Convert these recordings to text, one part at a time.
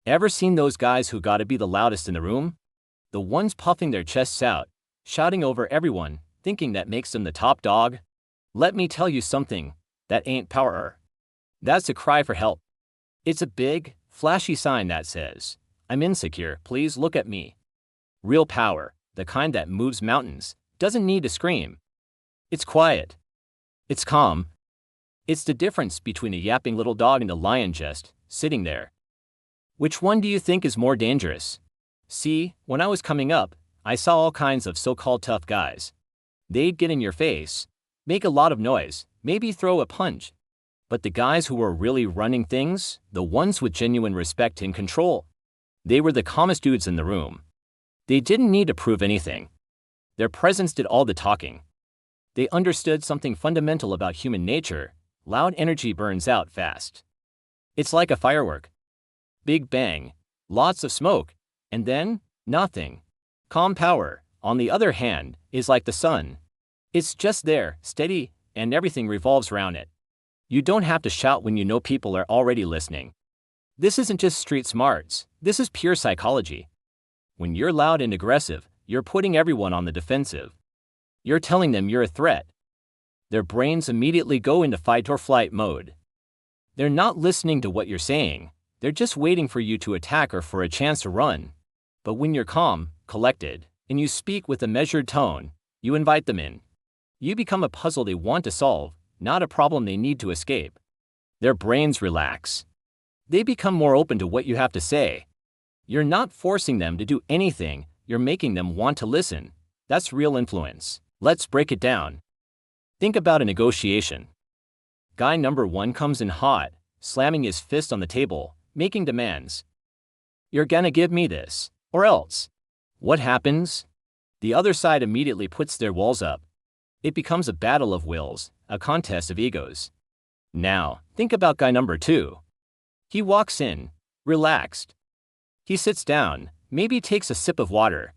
Ever seen those guys who gotta be the loudest in the room? The ones puffing their chests out, shouting over everyone, thinking that makes them the top dog? Let me tell you something, that ain't power. That's a cry for help. It's a big, flashy sign that says, I'm insecure, please look at me. Real power, the kind that moves mountains, doesn't need to scream. It's quiet. It's calm. It's the difference between a yapping little dog and a lion just sitting there. Which one do you think is more dangerous? See, when I was coming up, I saw all kinds of so-called tough guys. They'd get in your face, make a lot of noise, maybe throw a punch. But the guys who were really running things, the ones with genuine respect and control, they were the calmest dudes in the room. They didn't need to prove anything. Their presence did all the talking. They understood something fundamental about human nature: loud energy burns out fast. It's like a firework. Big bang, lots of smoke, and then, nothing. Calm power, on the other hand, is like the sun. It's just there, steady, and everything revolves around it. You don't have to shout when you know people are already listening. This isn't just street smarts, this is pure psychology. When you're loud and aggressive, you're putting everyone on the defensive. You're telling them you're a threat. Their brains immediately go into fight or flight mode. They're not listening to what you're saying, they're just waiting for you to attack or for a chance to run. But when you're calm, collected, and you speak with a measured tone, you invite them in. You become a puzzle they want to solve, not a problem they need to escape. Their brains relax. They become more open to what you have to say. You're not forcing them to do anything, you're making them want to listen. That's real influence. Let's break it down. Think about a negotiation. Guy number one comes in hot, slamming his fist on the table, making demands. You're gonna give me this, or else. What happens? The other side immediately puts their walls up. It becomes a battle of wills, a contest of egos. Now, think about guy number two. He walks in, relaxed. He sits down, maybe takes a sip of water.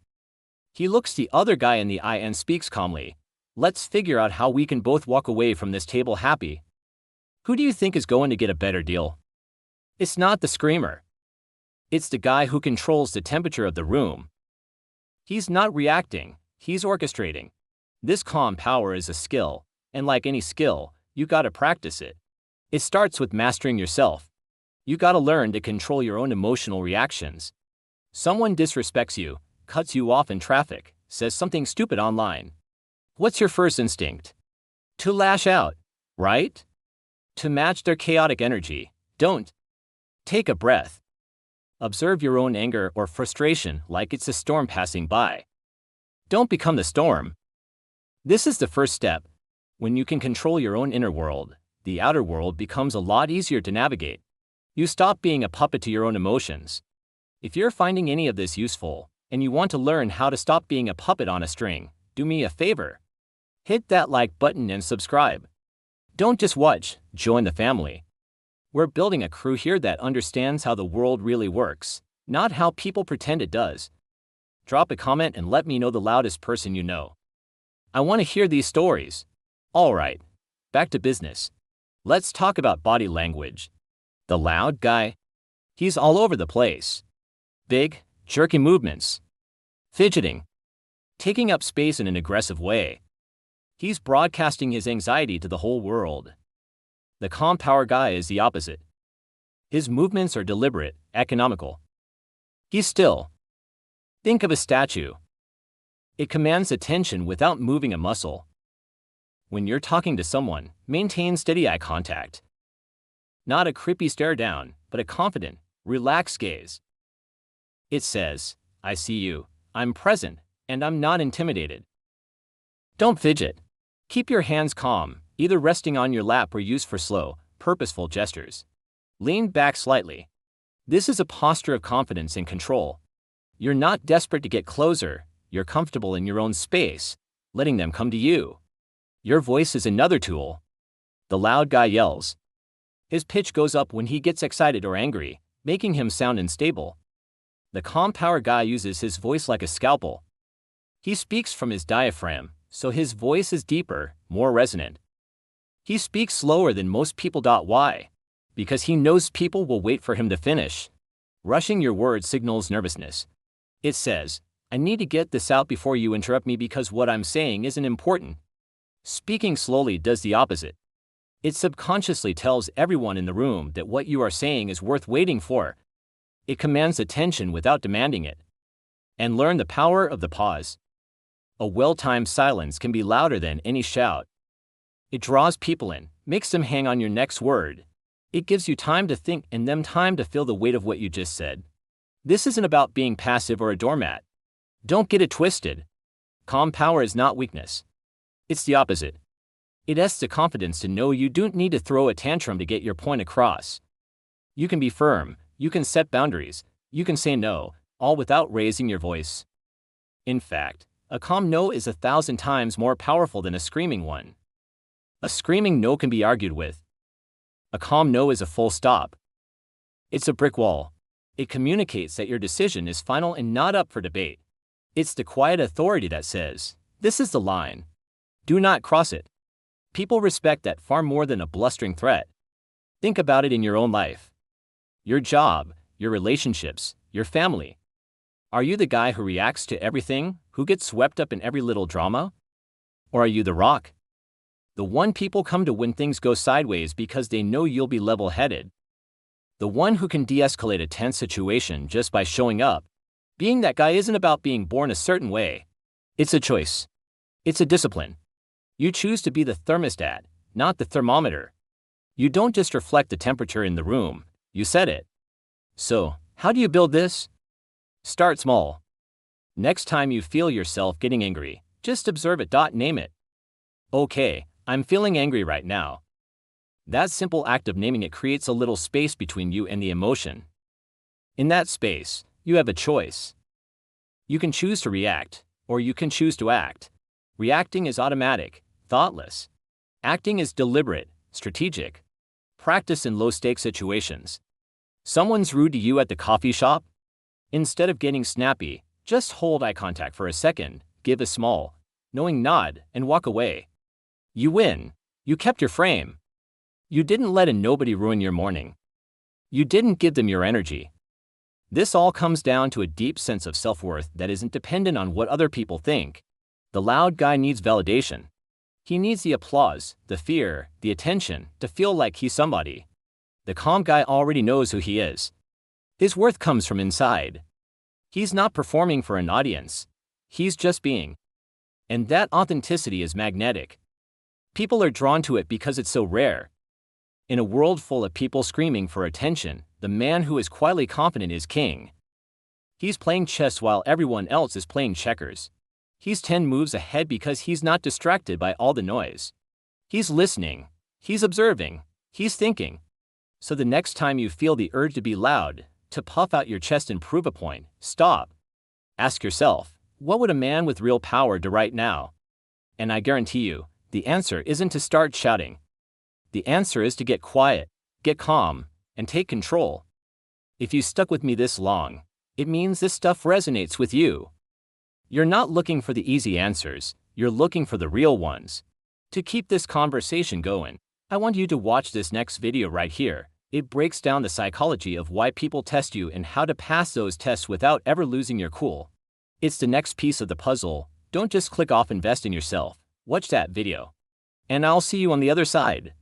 He looks the other guy in the eye and speaks calmly. Let's figure out how we can both walk away from this table happy. Who do you think is going to get a better deal? It's not the screamer. It's the guy who controls the temperature of the room. He's not reacting, he's orchestrating. This calm power is a skill, and like any skill, you gotta practice it. It starts with mastering yourself. You gotta learn to control your own emotional reactions. Someone disrespects you, cuts you off in traffic, says something stupid online. What's your first instinct? To lash out, right? To match their chaotic energy. Don't. Take a breath. Observe your own anger or frustration like it's a storm passing by. Don't become the storm. This is the first step. When you can control your own inner world, the outer world becomes a lot easier to navigate. You stop being a puppet to your own emotions. If you're finding any of this useful, and you want to learn how to stop being a puppet on a string, do me a favor. Hit that like button and subscribe. Don't just watch, join the family. We're building a crew here that understands how the world really works, not how people pretend it does. Drop a comment and let me know the loudest person you know. I want to hear these stories. Alright, back to business. Let's talk about body language. The loud guy? He's all over the place. Big, jerky movements. Fidgeting. Taking up space in an aggressive way. He's broadcasting his anxiety to the whole world. The calm power guy is the opposite. His movements are deliberate, economical. He's still. Think of a statue. It commands attention without moving a muscle. When you're talking to someone, maintain steady eye contact. Not a creepy stare down, but a confident, relaxed gaze. It says, I see you, I'm present, and I'm not intimidated. Don't fidget. Keep your hands calm, either resting on your lap or used for slow, purposeful gestures. Lean back slightly. This is a posture of confidence and control. You're not desperate to get closer, you're comfortable in your own space, letting them come to you. Your voice is another tool. The loud guy yells. His pitch goes up when he gets excited or angry, making him sound unstable. The calm power guy uses his voice like a scalpel. He speaks from his diaphragm, so his voice is deeper, more resonant. He speaks slower than most people. Why? Because he knows people will wait for him to finish. Rushing your words signals nervousness. It says, I need to get this out before you interrupt me because what I'm saying isn't important. Speaking slowly does the opposite. It subconsciously tells everyone in the room that what you are saying is worth waiting for. It commands attention without demanding it. And learn the power of the pause. A well-timed silence can be louder than any shout. It draws people in, makes them hang on your next word. It gives you time to think and them time to feel the weight of what you just said. This isn't about being passive or a doormat. Don't get it twisted. Calm power is not weakness. It's the opposite. It asks the confidence to know you don't need to throw a tantrum to get your point across. You can be firm, you can set boundaries, you can say no, all without raising your voice. In fact, a calm no is 1,000 times more powerful than a screaming one. A screaming no can be argued with. A calm no is a full stop. It's a brick wall. It communicates that your decision is final and not up for debate. It's the quiet authority that says, this is the line. Do not cross it. People respect that far more than a blustering threat. Think about it in your own life. Your job, your relationships, your family. Are you the guy who reacts to everything, who gets swept up in every little drama? Or are you the rock? The one people come to when things go sideways because they know you'll be level-headed. The one who can de-escalate a tense situation just by showing up. Being that guy isn't about being born a certain way. It's a choice. It's a discipline. You choose to be the thermostat, not the thermometer. You don't just reflect the temperature in the room, you set it. So, how do you build this? Start small. Next time you feel yourself getting angry, just observe it. Name it. Okay, I'm feeling angry right now. That simple act of naming it creates a little space between you and the emotion. In that space, you have a choice. You can choose to react, or you can choose to act. Reacting is automatic, thoughtless. Acting is deliberate, strategic. Practice in low-stakes situations. Someone's rude to you at the coffee shop? Instead of getting snappy, just hold eye contact for a second, give a small, knowing nod, and walk away. You win. You kept your frame. You didn't let a nobody ruin your morning. You didn't give them your energy. This all comes down to a deep sense of self-worth that isn't dependent on what other people think. The loud guy needs validation. He needs the applause, the fear, the attention, to feel like he's somebody. The calm guy already knows who he is. His worth comes from inside. He's not performing for an audience. He's just being. And that authenticity is magnetic. People are drawn to it because it's so rare. In a world full of people screaming for attention, the man who is quietly confident is king. He's playing chess while everyone else is playing checkers. He's 10 moves ahead because he's not distracted by all the noise. He's listening. He's observing. He's thinking. So the next time you feel the urge to be loud, to puff out your chest and prove a point, stop. Ask yourself, what would a man with real power do right now? And I guarantee you, the answer isn't to start shouting. The answer is to get quiet, get calm, and take control. If you stuck with me this long, it means this stuff resonates with you. You're not looking for the easy answers, you're looking for the real ones. To keep this conversation going, I want you to watch this next video right here. It breaks down the psychology of why people test you and how to pass those tests without ever losing your cool. It's the next piece of the puzzle. Don't just click off, invest in yourself. Watch that video. And I'll see you on the other side.